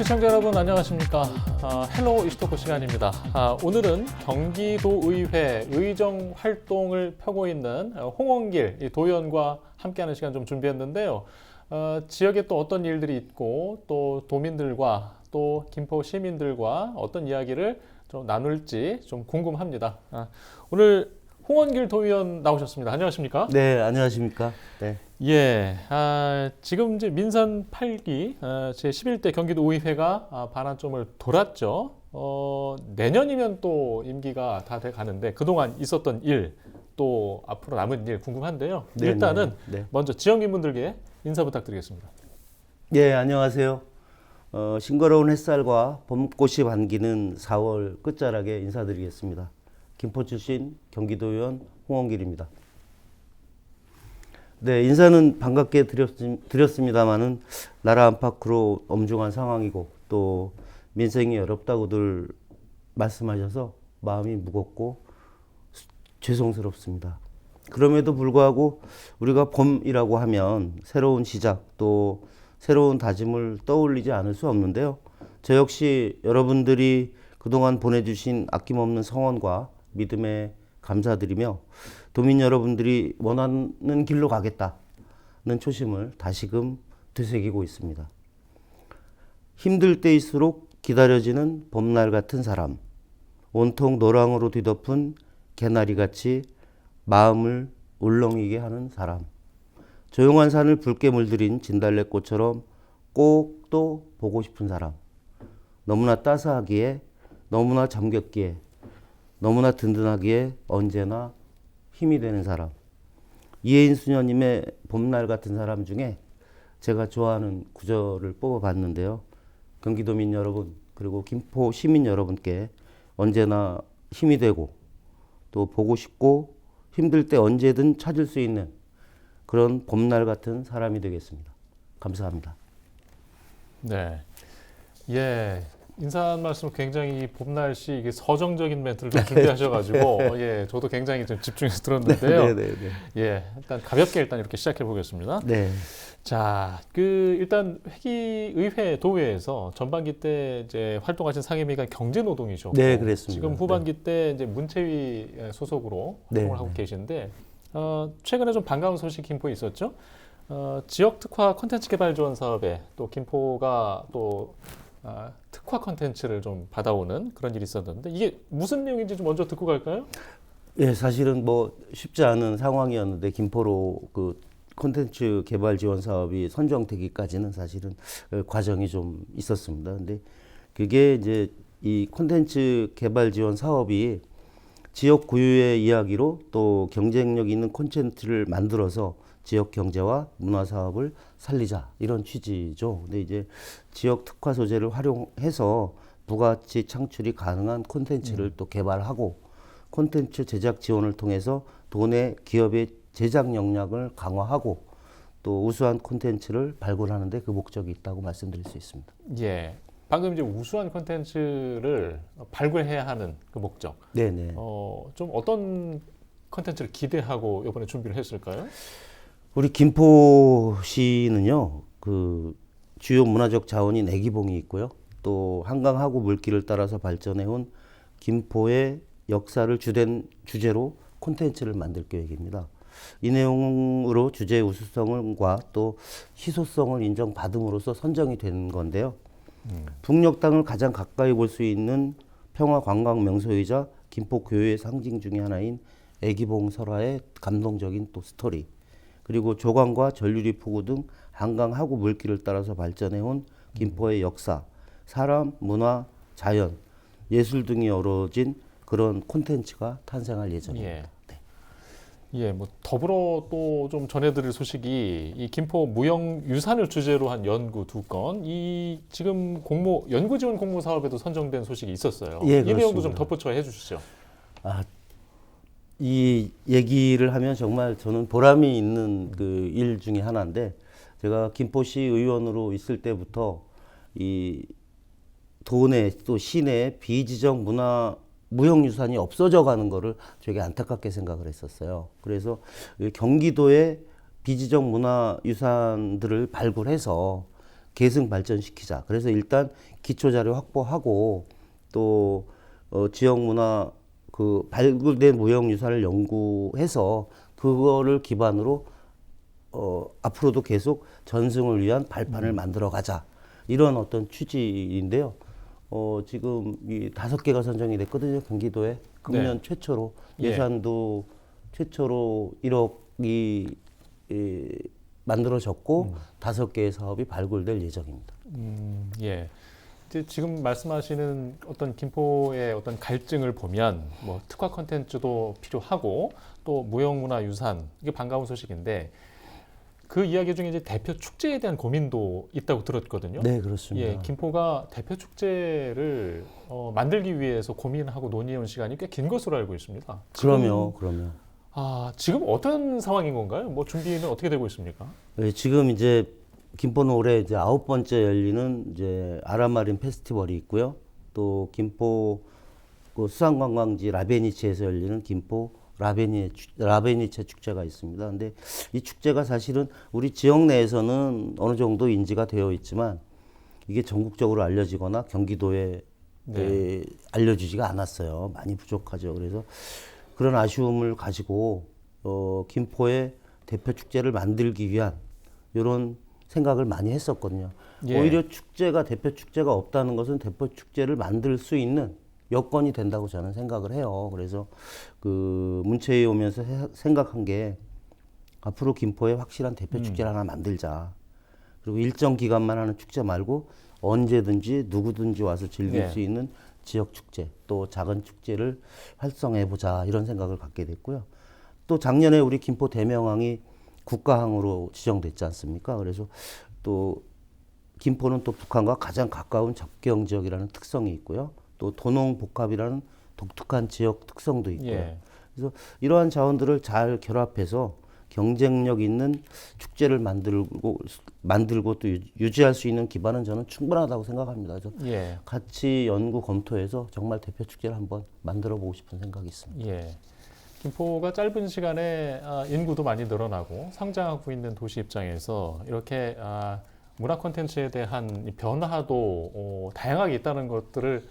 시청자 여러분 안녕하십니까. 헬로 이슈토크 시간입니다. 오늘은 경기도의회 의정 활동을 펴고 있는 홍원길 도의원과 함께하는 시간 좀 준비했는데요. 지역에 또 어떤 일들이 있고 또 도민들과 또 김포 시민들과 어떤 이야기를 좀 나눌지 좀 궁금합니다. 오늘 홍원길 도의원 나오셨습니다. 안녕하십니까? 네, 안녕하십니까? 네. 예, 지금 이제 민선 8기 제 11대 경기도의회가 반환점을 돌았죠. 내년이면 또 임기가 다 돼 가는데 그동안 있었던 일, 또 앞으로 남은 일 궁금한데요. 네, 일단은 네. 먼저 지역민분들께 인사 부탁드리겠습니다. 네, 안녕하세요. 싱거로운 햇살과 봄꽃이 반기는 4월 끝자락에 인사드리겠습니다. 김포 출신 경기도의원 홍원길입니다. 네, 인사는 반갑게 드렸습니다만은 나라 안팎으로 엄중한 상황이고 또 민생이 어렵다고들 말씀하셔서 마음이 무겁고 죄송스럽습니다. 그럼에도 불구하고 우리가 봄이라고 하면 새로운 시작 또 새로운 다짐을 떠올리지 않을 수 없는데요. 저 역시 여러분들이 그동안 보내주신 아낌없는 성원과 믿음에 감사드리며 도민 여러분들이 원하는 길로 가겠다는 초심을 다시금 되새기고 있습니다. 힘들 때일수록 기다려지는 봄날 같은 사람, 온통 노랑으로 뒤덮은 개나리같이 마음을 울렁이게 하는 사람, 조용한 산을 붉게 물들인 진달래꽃처럼 꼭 또 보고 싶은 사람, 너무나 따스하기에 너무나 정겹기에 너무나 든든하기에 언제나 힘이 되는 사람. 이혜인 수녀님의 봄날 같은 사람 중에 제가 좋아하는 구절을 뽑아봤는데요. 경기도민 여러분 그리고 김포 시민 여러분께 언제나 힘이 되고 또 보고 싶고 힘들 때 언제든 찾을 수 있는 그런 봄날 같은 사람이 되겠습니다. 감사합니다. 네, 예. 인사한 말씀 굉장히 봄날씨 이게 서정적인 멘트를 좀 준비하셔가지고 예, 저도 굉장히 좀 집중해서 들었는데요. 네. 예, 일단 가볍게 일단 이렇게 시작해 보겠습니다. 네. 자, 일단 의회 도의회에서 전반기 때 이제 활동하신 상임위가 경제노동이셨고, 네, 그랬습니다. 지금 후반기 때 이제 문체위 소속으로 활동을 하고 계신데, 최근에 좀 반가운 소식 김포에 있었죠. 지역 특화 콘텐츠 개발 지원 사업에 또 김포가 또 특화 콘텐츠를 좀 받아오는 그런 일이 있었는데 이게 무슨 내용인지 좀 먼저 듣고 갈까요? 예, 사실은 뭐 쉽지 않은 상황이었는데 김포로 그 콘텐츠 개발 지원 사업이 선정되기까지는 사실은 과정이 좀 있었습니다. 근데 그게 이제 이 콘텐츠 개발 지원 사업이 지역 고유의 이야기로 또 경쟁력 있는 콘텐츠를 만들어서 지역 경제와 문화 사업을 살리자 이런 취지죠. 근데 이제 지역 특화 소재를 활용해서 부가가치 창출이 가능한 콘텐츠를 또 개발하고 콘텐츠 제작 지원을 통해서 도내 기업의 제작 역량을 강화하고 또 우수한 콘텐츠를 발굴하는 데 그 목적이 있다고 말씀드릴 수 있습니다. 예. 방금 이제 우수한 콘텐츠를 발굴해야 하는 그 목적. 네네. 좀 어떤 콘텐츠를 기대하고 이번에 준비를 했을까요? 우리 김포시는요, 그 주요 문화적 자원인 애기봉이 있고요. 또 한강하구 물길을 따라서 발전해온 김포의 역사를 주제로 콘텐츠를 만들 계획입니다. 이 내용으로 주제 우수성과 또 희소성을 인정받음으로써 선정이 된 건데요. 북녘땅을 가장 가까이 볼 수 있는 평화 관광 명소이자 김포 고유의 상징 중에 하나인 애기봉 설화의 감동적인 또 스토리, 그리고 조강과 전류리 포구 등 한강 하구 물길을 따라서 발전해온 김포의 역사, 사람, 문화, 자연, 예술 등이 어우러진 그런 콘텐츠가 탄생할 예정입니다. 예. 예, 뭐 더불어 또 좀 전해드릴 소식이 이 김포 무형유산을 주제로 한 연구 2건, 이 지금 연구 지원 공모 사업에도 선정된 소식이 있었어요. 예, 이 내용도 좀 그렇습니다. 덧붙여 해주시죠. 이 얘기를 하면 정말 저는 보람이 있는 그 일 중에 하나인데, 제가 김포시 의원으로 있을 때부터 이 도내 또 시내 비지정 무형유산이 없어져 가는 거를 되게 안타깝게 생각을 했었어요. 그래서 경기도의 비지정 문화유산들을 발굴해서 계승 발전시키자. 그래서 일단 기초 자료 확보하고 또 지역 문화 그 발굴된 무형유산을 연구해서 그거를 기반으로 앞으로도 계속 전승을 위한 발판을 만들어 가자. 이런 어떤 취지인데요. 지금 이 5개가 선정이 됐거든요. 경기도에 금년 최초로 예. 예산도 최초로 1억이 만들어졌고 5개의 사업이 발굴될 예정입니다. 예. 이제 지금 말씀하시는 어떤 김포의 어떤 갈증을 보면 뭐 특화 콘텐츠도 필요하고 또 무형문화유산 이게 반가운 소식인데 그 이야기 중에 이제 대표 축제에 대한 고민도 있다고 들었거든요. 네, 그렇습니다. 예, 김포가 대표 축제를 만들기 위해서 고민하고 논의해온 시간이 꽤 긴 것으로 알고 있습니다. 그럼요. 지금 어떤 상황인 건가요? 뭐 준비는 어떻게 되고 있습니까? 네, 지금 이제 김포는 올해 이제 9번째 열리는 이제 아라마린 페스티벌이 있고요. 또 김포 그 수상관광지 라베니체에서 열리는 김포 라베니체 축제가 있습니다. 근데 이 축제가 사실은 우리 지역 내에서는 어느 정도 인지가 되어 있지만 이게 전국적으로 알려지거나 경기도에 알려지지가 않았어요. 많이 부족하죠. 그래서 그런 아쉬움을 가지고 김포의 대표 축제를 만들기 위한 이런 생각을 많이 했었거든요. 예. 오히려 대표 축제가 없다는 것은 대표 축제를 만들 수 있는 여건이 된다고 저는 생각을 해요. 그래서 그 문체에 오면서 생각한 게 앞으로 김포에 확실한 대표 축제를 하나 만들자. 그리고 일정 기간만 하는 축제 말고 언제든지 누구든지 와서 즐길 수 있는 지역 축제, 또 작은 축제를 활성화해 보자 이런 생각을 갖게 됐고요. 또 작년에 우리 김포 대명항이 국가항으로 지정됐지 않습니까? 그래서 또 김포는 또 북한과 가장 가까운 접경 지역이라는 특성이 있고요. 또 도농복합이라는 독특한 지역 특성도 있고요. 그래서 이러한 자원들을 잘 결합해서 경쟁력 있는 축제를 만들고 또 유지할 수 있는 기반은 저는 충분하다고 생각합니다. 그래서 같이 연구 검토해서 정말 대표 축제를 한번 만들어 보고 싶은 생각이 있습니다. 김포가 짧은 시간에 인구도 많이 늘어나고 성장하고 있는 도시 입장에서 이렇게 문화 콘텐츠에 대한 변화도 다양하게 있다는 것들을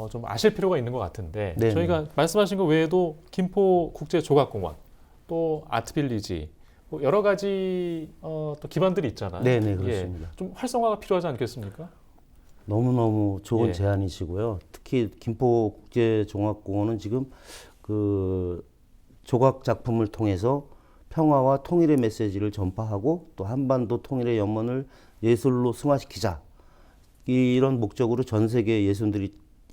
좀 아실 필요가 있는 것 같은데 저희가 말씀하신 것 외에도 김포 국제조각공원 또 아트빌리지 뭐 여러 가지 또 기반들이 있잖아요. 네네, 그렇습니다. 좀 활성화가 필요하지 않겠습니까? 너무너무 좋은 제안이시고요. 특히 김포 국제종합공원은 지금 그 조각 작품을 통해서 평화와 통일의 메시지를 전파하고 또 한반도 통일의 염원을 예술로 승화시키자. 이런 목적으로 전 세계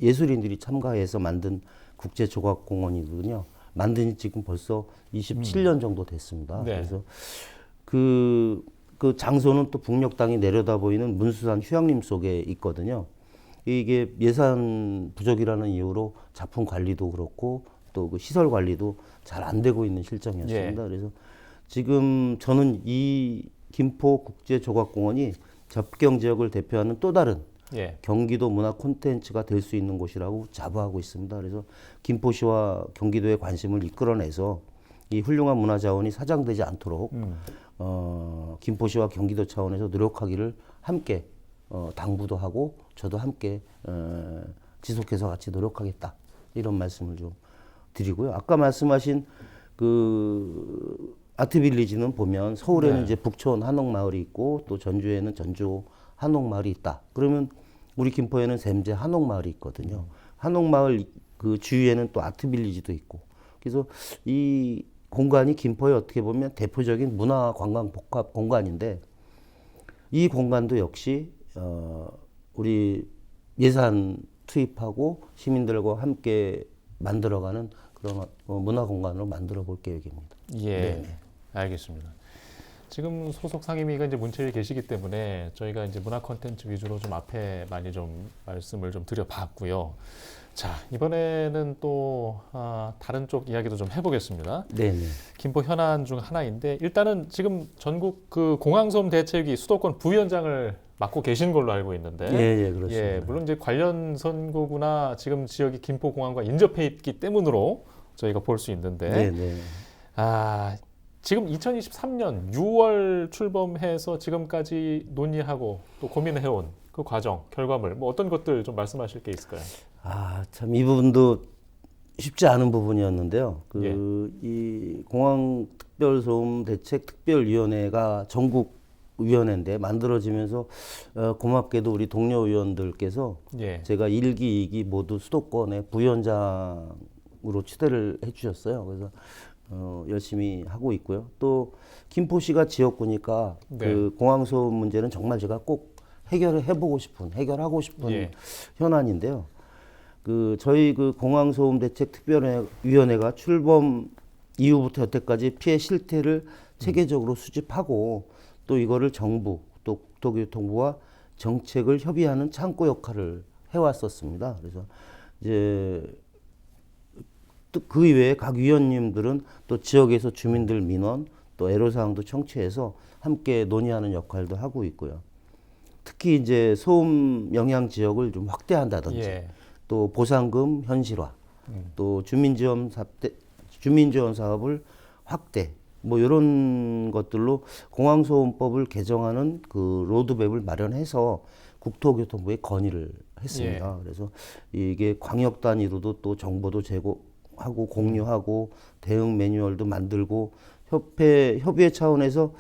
예술인들이 참가해서 만든 국제조각공원이거든요. 만든 지 지금 벌써 27년 정도 됐습니다. 그래서 그 장소는 또 북녘 땅이 내려다 보이는 문수산 휴양림 속에 있거든요. 이게 예산 부족이라는 이유로 작품 관리도 그렇고 또 그 시설 관리도 잘 안 되고 있는 실정이었습니다. 그래서 지금 저는 이 김포 국제조각공원이 접경 지역을 대표하는 또 다른 경기도 문화 콘텐츠가 될 수 있는 곳이라고 자부하고 있습니다. 그래서 김포시와 경기도의 관심을 이끌어내서 이 훌륭한 문화 자원이 사장되지 않도록 김포시와 경기도 차원에서 노력하기를 함께 당부도 하고 저도 함께 지속해서 같이 노력하겠다 이런 말씀을 좀 드리고요. 아까 말씀하신 그 아트빌리지는 보면 서울에는 이제 북촌 한옥마을이 있고 또 전주에는 전주 한옥마을이 있다. 그러면 우리 김포에는 샘재 한옥마을이 있거든요. 한옥마을 그 주위에는 또 아트빌리지도 있고. 그래서 이 공간이 김포의 어떻게 보면 대표적인 문화 관광 복합 공간인데 이 공간도 역시 우리 예산 투입하고 시민들과 함께 만들어가는 그런 문화 공간으로 만들어 볼 계획입니다. 알겠습니다. 지금 소속 상임위가 이제 문체위에 계시기 때문에 저희가 이제 문화 콘텐츠 위주로 좀 앞에 많이 좀 말씀을 좀 드려봤고요. 자, 이번에는 또 다른 쪽 이야기도 좀 해보겠습니다. 김포 현안 중 하나인데 일단은 지금 전국 그 공항섬 대책위 수도권 부위원장을 맡고 계신 걸로 알고 있는데, 그렇습니다. 물론 이제 관련 선거구나 지금 지역이 김포 공항과 인접해 있기 때문으로 저희가 볼 수 있는데, 지금 2023년 6월 출범해서 지금까지 논의하고 또 고민해온 그 과정, 결과물, 뭐 어떤 것들 좀 말씀하실 게 있을까요? 참 이 부분도 쉽지 않은 부분이었는데요. 예. 이 공항특별소음대책특별위원회가 전국 위원회인데 만들어지면서 고맙게도 우리 동료 의원들께서 예. 제가 1기, 2기 모두 수도권의 부위원장으로 추대를 해주셨어요. 그래서 열심히 하고 있고요. 또 김포시가 지역구니까 네. 그 공항소음 문제는 정말 제가 꼭 해결하고 싶은 예. 현안인데요. 저희 공항소음대책특별위원회가 출범 이후부터 여태까지 피해 실태를 체계적으로 수집하고 또 이거를 정부 또 국토교통부와 정책을 협의하는 창구 역할을 해왔었습니다. 그래서 이제 또 그 이외에 각 위원님들은 또 지역에서 주민들 민원 또 애로사항도 청취해서 함께 논의하는 역할도 하고 있고요. 특히 이제 소음 영향 지역을 좀 확대한다든지 예. 또 보상금 현실화, 또 주민지원 사업을 확대, 뭐 이런 것들로 공항소음법을 개정하는 그 로드맵을 마련해서 국토교통부에 건의를 했습니다. 예. 그래서 이게 광역 단위로도 또 정보도 제공하고 공유하고 대응 매뉴얼도 만들고 협의회 차원에서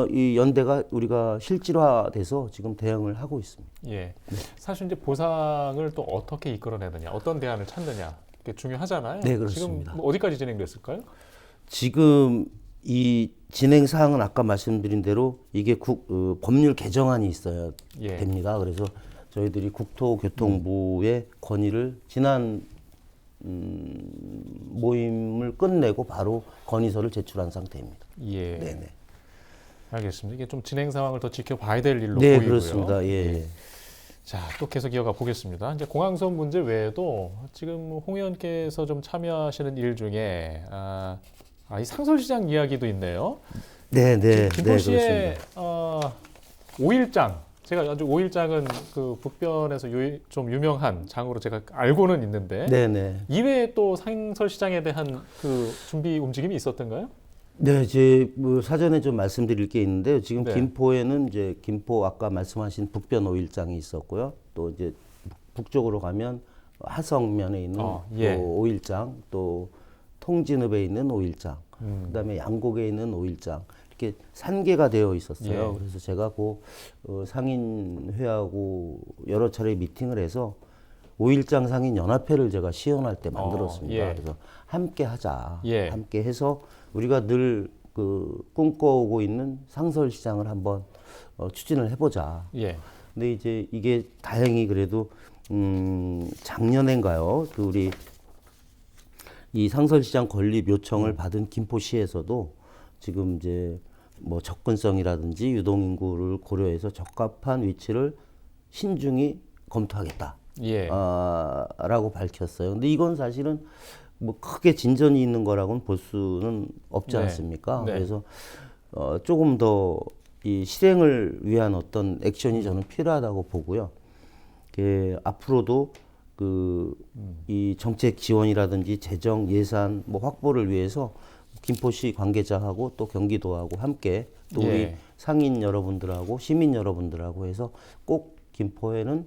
이 연대가 우리가 실질화돼서 지금 대응을 하고 있습니다. 예. 사실 이제 보상을 또 어떻게 이끌어내느냐, 어떤 대안을 찾느냐, 그게 중요하잖아요. 네, 그렇습니다. 지금 뭐 어디까지 진행됐을까요? 지금 이 진행 사항은 아까 말씀드린 대로 이게 법률 개정안이 있어야 예. 됩니다. 그래서 저희들이 국토교통부의 건의를 지난 모임을 끝내고 바로 건의서를 제출한 상태입니다. 예. 네네. 알겠습니다. 이게 좀 진행 상황을 더 지켜봐야 될 일로 네, 보이고요. 그렇습니다. 예. 자, 또 계속 이어가 보겠습니다. 이제 공항소음 문제 외에도 지금 홍 의원께서 좀 참여하시는 일 중에 이 상설시장 이야기도 있네요. 네, 네, 네, 김포시의 그렇습니다. 5일장, 제가 아주 5일장은 그 북변에서 좀 유명한 장으로 제가 알고는 있는데 네, 네. 이외에 또 상설시장에 대한 그 준비 움직임이 있었던가요? 네, 제 사전에 좀 말씀드릴 게 있는데요. 지금 네. 김포에는 이제 김포 아까 말씀하신 북변 5일장이 있었고요. 또 이제 북쪽으로 가면 하성면에 있는 예. 또 5일장, 또 통진읍에 있는 5일장, 그다음에 양곡에 있는 5일장 이렇게 산계가 되어 있었어요. 예. 그래서 제가 상인회하고 여러 차례 미팅을 해서 5일장 상인 연합회를 제가 시연할 때 만들었습니다. 예. 그래서 함께 하자. 예. 함께 해서 우리가 늘 꿈꿔오고 있는 상설시장을 한번 추진을 해보자. 예. 근데 이제 이게 다행히 그래도 작년인가요? 우리 이 상설시장 건립 요청을 받은 김포시에서도 지금 이제 뭐 접근성이라든지 유동인구를 고려해서 적합한 위치를 신중히 검토하겠다. 예. 라고 밝혔어요. 근데 이건 사실은 뭐 크게 진전이 있는 거라고는 볼 수는 없지 네. 않습니까? 네. 그래서 조금 더 이 실행을 위한 어떤 액션이 저는 필요하다고 보고요. 앞으로도 이 정책 지원이라든지 재정 예산 뭐 확보를 위해서 김포시 관계자하고 또 경기도하고 함께 또 우리 예. 상인 여러분들하고 시민 여러분들하고 해서 꼭 김포에는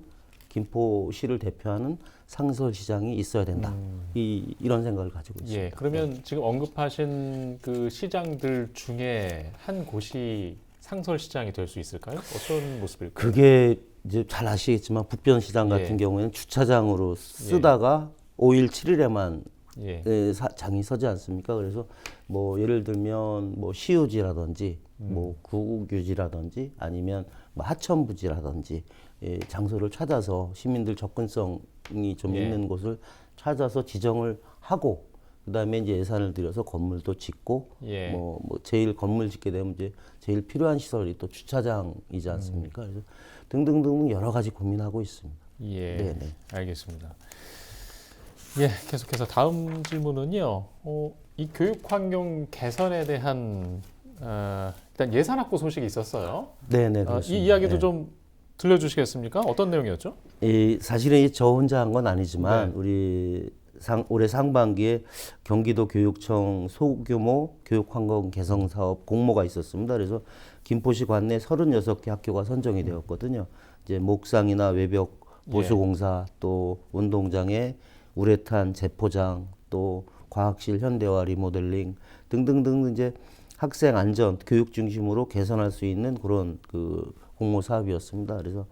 김포시를 대표하는 상설시장이 있어야 된다. 이런 생각을 가지고 있습니다. 예. 그러면 지금 언급하신 그 시장들 중에 한 곳이 상설시장이 될 수 있을까요? 어떤 모습일까요? 그게 이제 잘 아시겠지만 북변시장 같은 예. 경우에는 주차장으로 쓰다가 5일, 7일에만 예. 장이 서지 않습니까? 그래서 뭐 예를 들면 뭐 시유지라든지 뭐 구유지라든지 아니면 뭐 하천부지라든지 장소를 찾아서 시민들 접근성이 좀 예. 있는 곳을 찾아서 지정을 하고 그다음에 이제 예산을 들여서 건물도 짓고 예. 뭐 제일 건물 짓게 되면 이제 제일 필요한 시설이 또 주차장이지 않습니까? 그래서 등등등 여러 가지 고민하고 있습니다. 예. 네네. 알겠습니다. 예. 계속해서 다음 질문은요. 이 교육 환경 개선에 대한 일단 예산 확보 소식이 있었어요. 네네 그렇습니다. 이 이야기도 네. 좀 들려주시겠습니까? 어떤 내용이었죠? 사실은 저 혼자 한 건 아니지만 네. 우리 올해 상반기에 경기도 교육청 소규모 교육환경 개선 사업 공모가 있었습니다. 그래서 김포시 관내 36개 학교가 선정이 되었거든요. 이제 목상이나 외벽 보수공사, 또 운동장에 우레탄 재포장, 또 과학실 현대화 리모델링 등등등 이제 학생 안전 교육 중심으로 개선할 수 있는 그런 그 공모 사업이었습니다. 그래서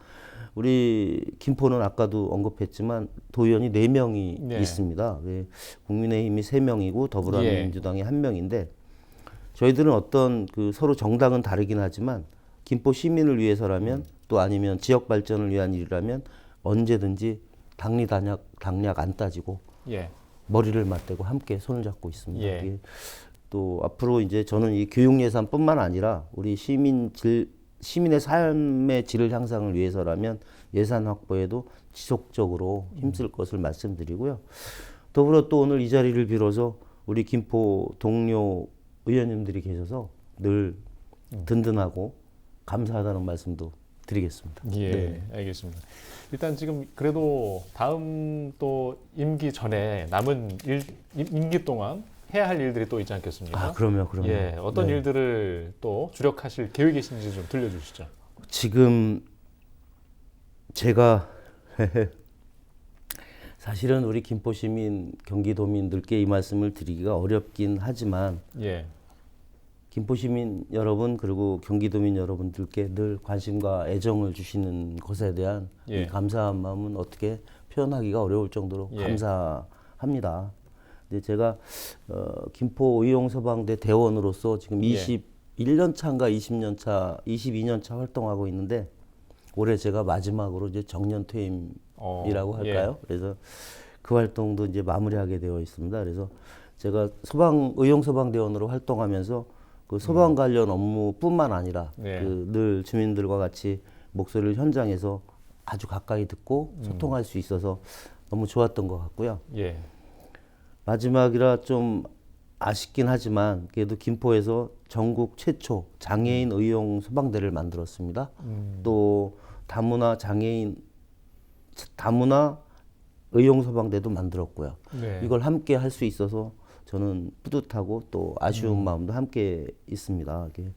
우리 김포는 아까도 언급했지만 도의원이 4명이 네. 있습니다. 국민의힘이 3명이고 더불어민주당이 1명인데 저희들은 어떤 그 서로 정당은 다르긴 하지만 김포 시민을 위해서라면 또 아니면 지역 발전을 위한 일이라면 언제든지 당락 안 따지고 예. 머리를 맞대고 함께 손을 잡고 있습니다. 예. 이게 또 앞으로 이제 저는 이 교육 예산뿐만 아니라 우리 시민의 삶의 질을 향상을 위해서라면 예산 확보에도 지속적으로 힘쓸 것을 말씀드리고요. 더불어 또 오늘 이 자리를 빌어서 우리 김포 동료 의원님들이 계셔서 늘 든든하고 감사하다는 말씀도 드리겠습니다. 예, 네. 알겠습니다. 일단 지금 그래도 다음 또 임기 전에 남은 임기 동안 해야 할 일들이 또 있지 않겠습니까? 아, 그럼요. 예, 어떤 네. 일들을 또 주력하실 계획이신지 좀 들려주시죠. 지금 제가 사실은 우리 김포 시민, 경기도민들께 이 말씀을 드리기가 어렵긴 하지만 예, 김포 시민 여러분 그리고 경기도민 여러분들께 늘 관심과 애정을 주시는 것에 대한 예. 이 감사한 마음은 어떻게 표현하기가 어려울 정도로 예. 감사합니다. 근데 제가 김포 의용소방대 대원으로서 지금 예. 21년 차인가 20년 차, 22년 차 활동하고 있는데 올해 제가 마지막으로 이제 정년 퇴임이라고 할까요? 그래서 그 활동도 이제 마무리하게 되어 있습니다. 그래서 제가 의용소방대원으로 활동하면서 그 소방 관련 업무뿐만 아니라 네. 그 늘 주민들과 같이 목소리를 현장에서 아주 가까이 듣고 소통할 수 있어서 너무 좋았던 것 같고요. 예, 마지막이라 좀 아쉽긴 하지만 그래도 김포에서 전국 최초 장애인 의용 소방대를 만들었습니다. 또 다문화 의용 소방대도 만들었고요. 네. 이걸 함께 할 수 있어서 저는 뿌듯하고 또 아쉬운 마음도 함께 있습니다. 이게,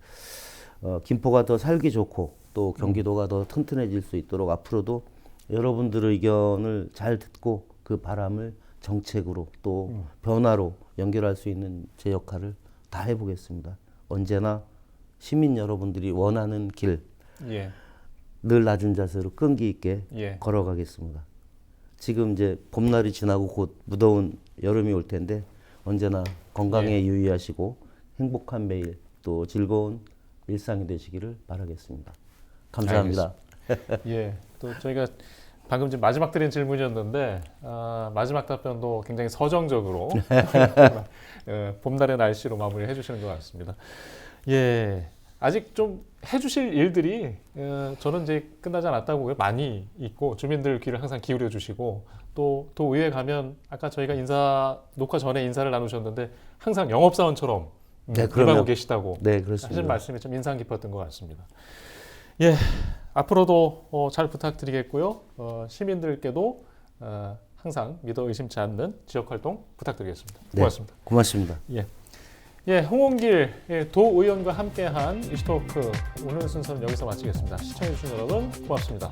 김포가 더 살기 좋고 또 경기도가 더 튼튼해질 수 있도록 앞으로도 여러분들의 의견을 잘 듣고 그 바람을 정책으로 또 변화로 연결할 수 있는 제 역할을 다 해보겠습니다. 언제나 시민 여러분들이 원하는 길 예, 늘 낮은 자세로 끈기 있게 예. 걸어가겠습니다. 지금 이제 봄날이 지나고 곧 무더운 여름이 올 텐데 언제나 건강에 유의하시고 행복한 매일 또 즐거운 일상이 되시기를 바라겠습니다. 감사합니다. 예, 또 저희가 방금 지금 마지막 드린 질문이었는데 마지막 답변도 굉장히 서정적으로 봄날의 날씨로 마무리해 주시는 것 같습니다. 예, 아직 좀 해주실 일들이 저는 이제 끝나지 않았다고 많이 있고 주민들 귀를 항상 기울여 주시고 또 의회 가면 아까 저희가 녹화 전에 인사를 나누셨는데 항상 영업사원처럼 네, 일하고 그럼요. 계시다고 네, 그렇습니다. 하신 말씀이 좀 인상 깊었던 것 같습니다. 예, 앞으로도 잘 부탁드리겠고요. 시민들께도 항상 믿어 의심치 않는 지역 활동 부탁드리겠습니다. 네, 고맙습니다. 고맙습니다. 예, 홍원길 도의원과 함께한 이슈토크 오늘 순서는 여기서 마치겠습니다. 시청해주신 여러분 고맙습니다.